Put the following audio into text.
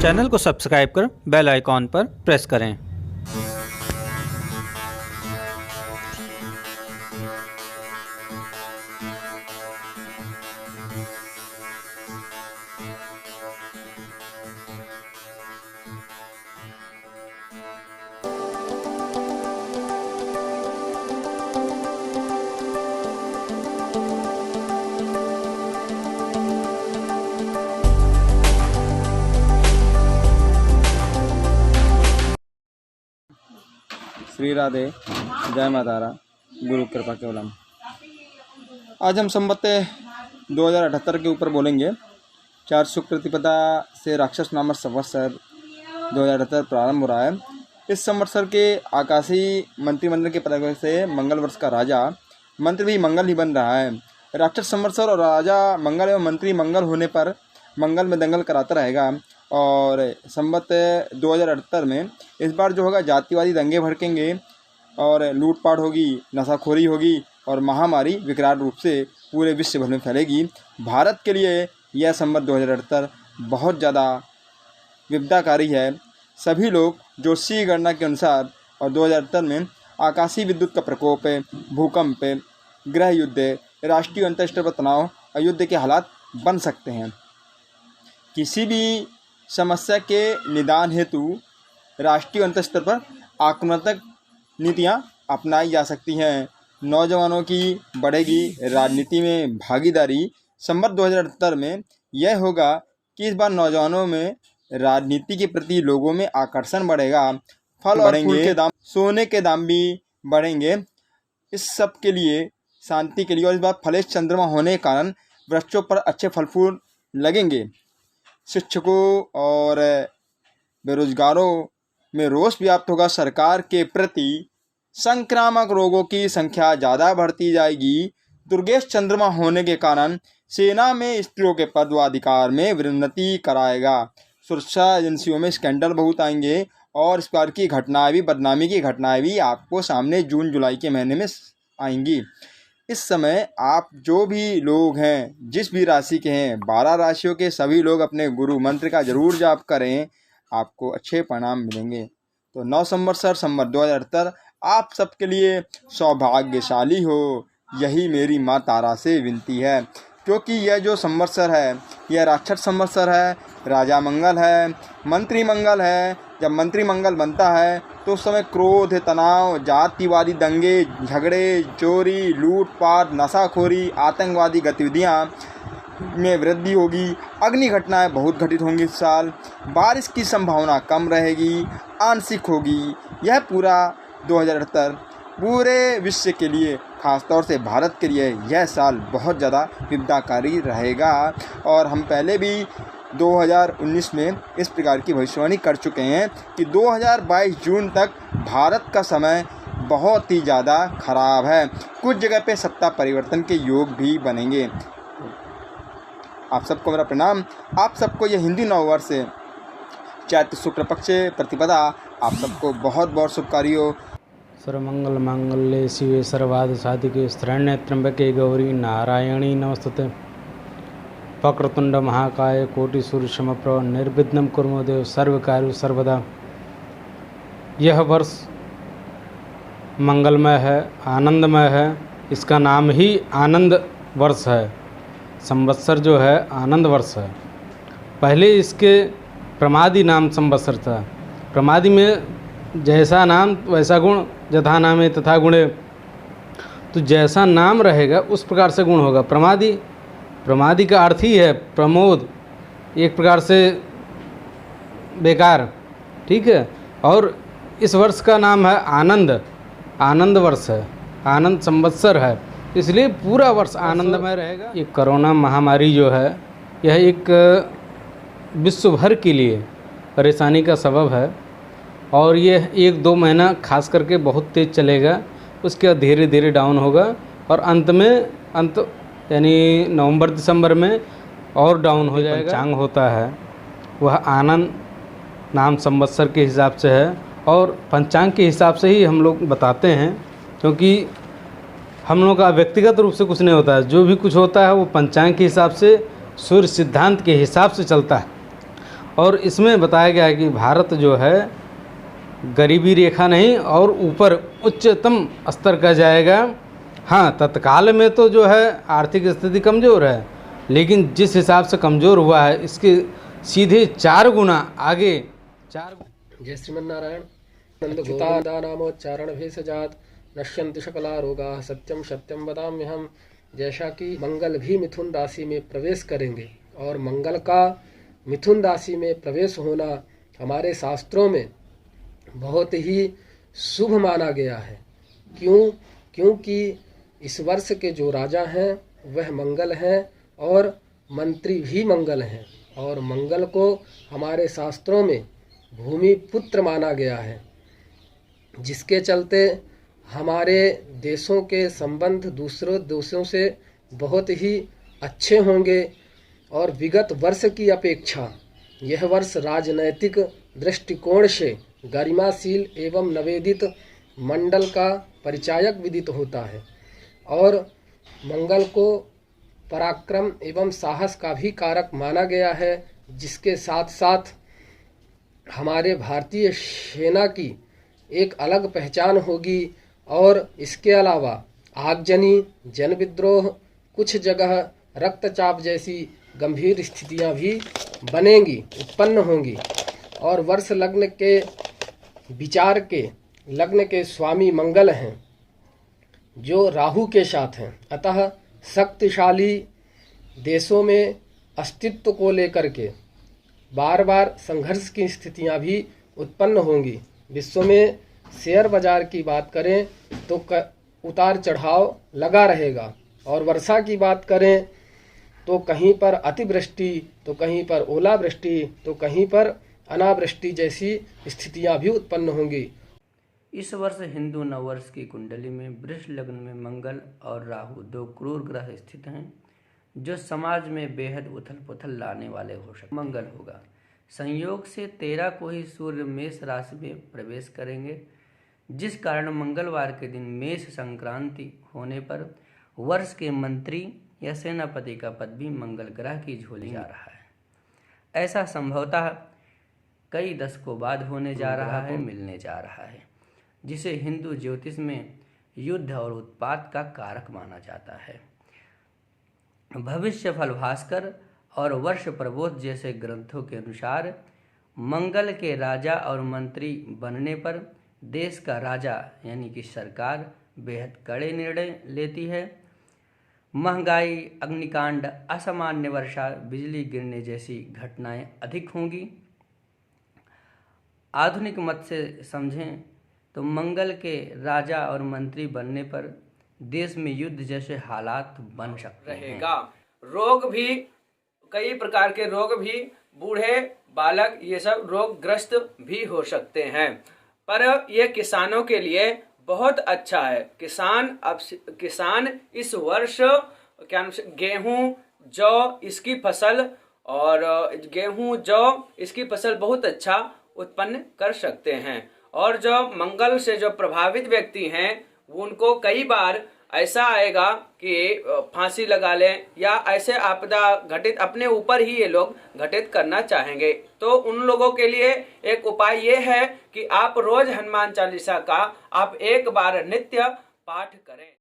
Channel को subscribe कर bell icon पर प्रेस करें। श्री राधे, जय माता तारा, गुरु कृपा केवलम। आज हम संवत 2078 के ऊपर बोलेंगे। 4 शुक्ल प्रतिपदा से राक्षस नामक संवत्सर 2078 प्रारंभ हो रहा है। इस संवत्सर के आकाशीय मंत्रिमंडल के प्रयोग से मंगल वर्ष का राजा मंत्री भी मंगल ही बन रहा है। राक्षस संवत्सर और राजा मंगल एवं मंत्री मंगल होने पर मंगल में दंगल कराता रहेगा। और संवत 2078 में इस बार जो होगा जातिवादी दंगे भड़केंगे और लूटपाट होगी, नशाखोरी होगी और महामारी विकराल रूप से पूरे विश्व भर में फैलेगी। भारत के लिए यह संवत 2078 बहुत ज़्यादा विपदाकारी है। सभी लोग ज्योतिषीय गणना के अनुसार और 2078 में आकाशीय विद्युत का प्रकोप, भूकंप, गृह युद्ध, राष्ट्रीय अंतर्राष्ट्रीय पर तनाव, अयुद्ध के हालात बन सकते हैं। किसी भी समस्या के निदान हेतु राष्ट्रीय अंतर्स्तर पर आक्रामक नीतियां अपनाई जा सकती हैं। नौजवानों की बढ़ेगी राजनीति में भागीदारी। संवत 2078 में यह होगा कि इस बार नौजवानों में राजनीति के प्रति लोगों में आकर्षण बढ़ेगा। फल और फूल के दाम, सोने के दाम भी बढ़ेंगे। इस सब के लिए, शांति के लिए, और इस बार फलेश चंद्रमा होने के कारण वृक्षों पर अच्छे फल फूल लगेंगे। शिक्षकों और बेरोजगारों में रोष व्याप्त होगा। सरकार के प्रति संक्रामक रोगों की संख्या ज़्यादा बढ़ती जाएगी। दुर्गेश चंद्रमा होने के कारण सेना में स्त्रियों के पद व अधिकार में उन्नति कराएगा। सुरक्षा एजेंसियों में स्कैंडल बहुत आएंगे और इस प्रकार की घटनाएं भी, बदनामी की घटनाएं भी आपको सामने जून जुलाई के महीने में आएंगी। इस समय आप जो भी लोग हैं, जिस भी राशि के हैं, 12 राशियों के सभी लोग अपने गुरु मंत्र का जरूर जाप करें, आपको अच्छे परिणाम मिलेंगे। तो 9 संवत्सर संवत 2078 आप सबके लिए सौभाग्यशाली हो, यही मेरी माँ तारा से विनती है। क्योंकि यह जो संवत्सर है यह राक्षस संवत्सर है, राजा मंगल है, मंत्री मंगल है। जब मंत्री मंगल बनता है तो उस समय क्रोध, तनाव, जातिवादी दंगे, झगड़े, चोरी, लूटपाट, नशाखोरी, आतंकवादी गतिविधियां में वृद्धि होगी। अग्नि घटनाएं बहुत घटित होंगी इस साल। बारिश की संभावना कम रहेगी, आंशिक होगी। यह पूरा 2078 पूरे विश्व के लिए, खासतौर से भारत के लिए यह साल बहुत ज़्यादा विपदाकारी रहेगा। और हम पहले भी 2019 में इस प्रकार की भविष्यवाणी कर चुके हैं कि 2022 जून तक भारत का समय बहुत ही ज़्यादा खराब है। कुछ जगह पे सत्ता परिवर्तन के योग भी बनेंगे। आप सबको मेरा प्रणाम। आप सबको यह हिंदी नववर्ष चैत्र शुक्ल पक्ष प्रतिपदा आप सबको बहुत बहुत शुभकारी हो। सर्वमंगल मांगल्ये शिवे सर्वार्थ साधिके शरण्ये त्र्यंबके गौरी नारायणी नमस्तुते। वक्रतुंड महाकाय कोटि सूर्य समप्रभ निर्विघ्नं कुरु देव सर्वकार्येषु सर्वदा। यह वर्ष मंगलमय है, आनंदमय है। इसका नाम ही आनंद वर्ष है। संवत्सर जो है आनंद वर्ष है। पहले इसके प्रमादी नाम संवत्सर था। प्रमादी में जैसा नाम वैसा गुण, यथा नामे तथा गुणे। तो जैसा नाम रहेगा उस प्रकार से गुण होगा। प्रमादी का अर्थ ही है प्रमोद, एक प्रकार से बेकार, ठीक है। और इस वर्ष का नाम है आनंद, आनंद वर्ष है, आनंद संवत्सर है, इसलिए पूरा वर्ष आनंदमय रहेगा। ये कोरोना महामारी जो है यह एक विश्व भर के लिए परेशानी का सबब है। और ये 1-2 महीना खास करके बहुत तेज़ चलेगा, उसके बाद धीरे धीरे डाउन होगा और अंत यानी नवंबर दिसंबर में और डाउन हो जाएगा। पंचांग होता है वह आनंद नाम संवत्सर के हिसाब से है और पंचांग के हिसाब से ही हम लोग बताते हैं, क्योंकि हम लोगों का व्यक्तिगत रूप से कुछ नहीं होता है। जो भी कुछ होता है वो पंचांग के हिसाब से, सूर्य सिद्धांत के हिसाब से चलता है। और इसमें बताया गया है कि भारत जो है गरीबी रेखा नहीं और ऊपर उच्चतम स्तर का जाएगा। हाँ, तत्काल में तो जो है आर्थिक स्थिति कमज़ोर है, लेकिन जिस हिसाब से कमज़ोर हुआ है इसके सीधे 4 गुना आगे 4। जय श्रीमन्नारायण। नंद नामोच्चारण भेषजात नश्यन्ति सकला रोगा सत्यम सत्यम वदाम्यहम। जैसा कि मंगल भी मिथुन राशि में प्रवेश करेंगे और मंगल का मिथुन राशि में प्रवेश होना हमारे शास्त्रों में बहुत ही शुभ माना गया है। क्योंकि इस वर्ष के जो राजा हैं वह मंगल हैं और मंत्री भी मंगल हैं, और मंगल को हमारे शास्त्रों में भूमि पुत्र माना गया है, जिसके चलते हमारे देशों के संबंध दूसरों देशों से बहुत ही अच्छे होंगे। और विगत वर्ष की अपेक्षा यह वर्ष राजनैतिक दृष्टिकोण से गरिमाशील एवं नवेदित मंडल का परिचायक विदित होता है, और मंगल को पराक्रम एवं साहस का भी कारक माना गया है, जिसके साथ साथ हमारे भारतीय सेना की एक अलग पहचान होगी। और इसके अलावा आगजनी, जन विद्रोह, कुछ जगह रक्तचाप जैसी गंभीर स्थितियां भी बनेंगी, उत्पन्न होंगी। और वर्ष लग्न के विचार के लग्न के स्वामी मंगल हैं, जो राहु के साथ हैं, अतः शक्तिशाली देशों में अस्तित्व को लेकर के बार बार संघर्ष की स्थितियां भी उत्पन्न होंगी। विश्व में शेयर बाजार की बात करें तो उतार चढ़ाव लगा रहेगा, और वर्षा की बात करें तो कहीं पर अतिवृष्टि, तो कहीं पर ओलावृष्टि, तो कहीं पर अनावृष्टि जैसी स्थितियां भी उत्पन्न होंगी। इस वर्ष हिंदू नववर्ष की कुंडली में वृष लग्न में मंगल और राहु 2 क्रूर ग्रह स्थित हैं, जो समाज में बेहद उथल पुथल लाने वाले हो सकते। मंगल होगा संयोग से 13 को ही सूर्य मेष राशि में प्रवेश करेंगे, जिस कारण मंगलवार के दिन मेष संक्रांति होने पर वर्ष के मंत्री या सेनापति का पद भी मंगल ग्रह की झोली जा रहा है। ऐसा संभवतः कई दशकों बाद होने जा रहा है, मिलने जा रहा है, जिसे हिंदू ज्योतिष में युद्ध और उत्पात का कारक माना जाता है। भविष्य फल भास्कर और वर्ष प्रबोध जैसे ग्रंथों के अनुसार मंगल के राजा और मंत्री बनने पर देश का राजा यानी कि सरकार बेहद कड़े निर्णय लेती है। महंगाई, अग्निकांड, असामान्य वर्षा, बिजली गिरने जैसी घटनाएं अधिक होंगी। आधुनिक मत से समझें तो मंगल के राजा और मंत्री बनने पर देश में युद्ध जैसे हालात बन सकते रहेगा। रोग भी, कई प्रकार के रोग भी, बूढ़े, बालक, ये सब रोग ग्रस्त भी हो सकते हैं। पर यह किसानों के लिए बहुत अच्छा है। किसान इस वर्ष गेहूं, जौ इसकी फसल और गेहूं, जौ इसकी फसल बहुत अच्छा उत्पन्न कर सकते हैं। और जो मंगल से जो प्रभावित व्यक्ति हैं उनको कई बार ऐसा आएगा कि फांसी लगा लें या ऐसे आपदा घटित अपने ऊपर ही ये लोग घटित करना चाहेंगे। तो उन लोगों के लिए एक उपाय ये है कि आप रोज हनुमान चालीसा का आप एक बार नित्य पाठ करें।